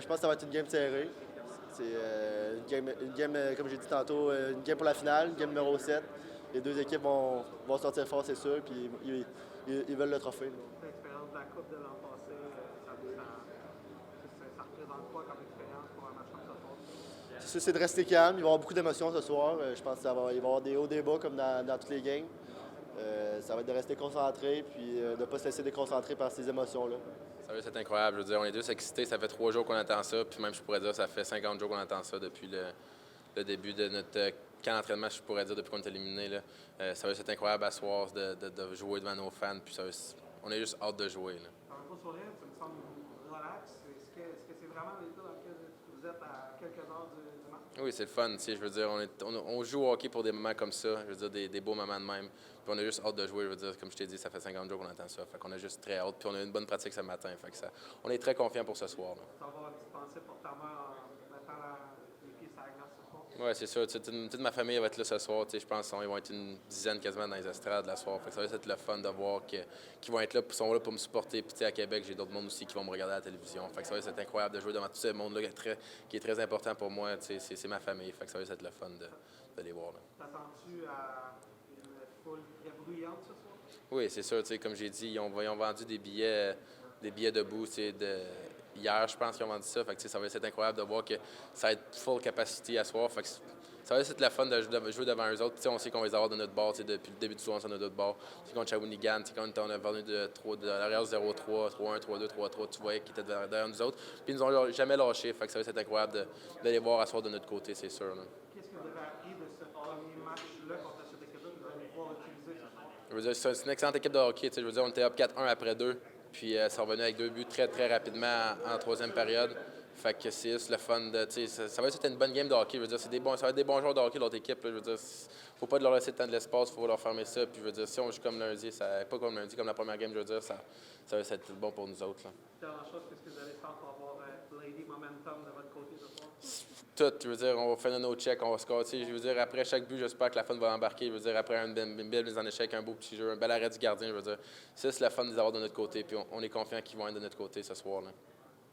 Je pense que ça va être une game serrée. C'est comme j'ai dit tantôt, une game pour la finale, une game numéro 7. Les deux équipes vont sortir fort, c'est sûr, puis ils veulent le trophée. L'expérience de la Coupe de l'an passé, ça représente quoi comme expérience pour un match comme ce soir? C'est de rester calme. Il va y avoir beaucoup d'émotions ce soir. Je pense qu'il va y avoir des hauts, des bas comme dans toutes les games. Ça va être de rester concentré puis de ne pas se laisser déconcentrer par ces émotions-là. Ça va être incroyable. Je veux dire, on est tous excités. Ça fait 3 jours qu'on attend ça. Puis même, je pourrais dire, ça fait 50 jours qu'on attend ça depuis le début de notre camp d'entraînement, je pourrais dire, depuis qu'on est éliminé. Là. Ça va être incroyable à soir de jouer devant nos fans. Puis on est juste hâte de jouer. Là. Dans un beau sourire, tu me sembles relax. Est-ce que c'est vraiment l'état dans lequel vous êtes à quelques heures du match? Oui, c'est le fun. Je veux dire, on joue au hockey pour des moments comme ça. Je veux dire, des beaux moments de même. Puis on a juste hâte de jouer. Je veux dire, comme je t'ai dit, ça fait 50 jours qu'on attend ça. Fait qu'on a juste très hâte. Puis on a eu une bonne pratique ce matin. Fait que on est très confiants pour ce soir. Là. Tu vas avoir une petite pensée pour ta mère en mettant les pieds sur la glace ce soir? Oui, c'est sûr. Toute ma famille va être là ce soir. Je pense qu'ils vont être une dizaine quasiment dans les estrades la soir. Fait que ça va être le fun de voir qu'ils vont être là, sont là pour me supporter. Puis à Québec, j'ai d'autres mondes aussi qui vont me regarder à la télévision. Fait que ça va être incroyable de jouer devant tout ce monde-là qui est très important pour moi. C'est ma famille. Fait que ça va être le fun de les voir. T'attends-tu à une foule très bruyante ce soir? Oui, c'est sûr. Comme j'ai dit, ils ont vendu des billets debout. Hier, je pense qu'ils ont vendu ça. Fait que, ça va être incroyable de voir que ça va être full capacity à soir. Fait que ça va être le fun de jouer devant eux autres. On sait qu'on va les avoir de notre bord. Depuis le début du tournoi, on a notre bord. Contre Shawinigan, quand on a venu de l'arrière 0-3, 3-1, 3-2, 3-3, tu voyais qu'ils étaient derrière nous autres. Puis ils nous ont jamais lâchés. Fait que ça va être incroyable de les voir asseoir de notre côté, c'est sûr. Là. Qu'est-ce que vous avez appris de ce premier match-là contre cette équipe-là que vous allez pouvoir utiliser ce soir? Je veux dire, c'est une excellente équipe de hockey. Je veux dire, on était up 4-1 après 2. Puis c'est revenu avec 2 buts très, très rapidement en troisième période. Fait que c'est juste le fun de. Ça va être une bonne game de hockey. Je veux dire, ça va être des bons joueurs de hockey, l'autre équipe. Là. Je veux dire, faut pas leur laisser le temps de l'espace, faut leur fermer ça. Puis je veux dire, si on joue comme lundi, pas comme lundi, comme la première game, je veux dire, ça va être bon pour nous autres. Là. Dernière chose, qu'est-ce que vous allez faire pour avoir Lady Momentum de votre côté ce soir? Tout, je veux dire, on va faire nos checks, on va scorer. Je veux dire, après chaque but, j'espère que la fun va embarquer. Je veux dire, après une belle mise en échec, un beau petit jeu, un bel arrêt du gardien, je veux dire, c'est la fun de les avoir de notre côté. Puis on est confiant qu'ils vont être de notre côté ce soir. Là.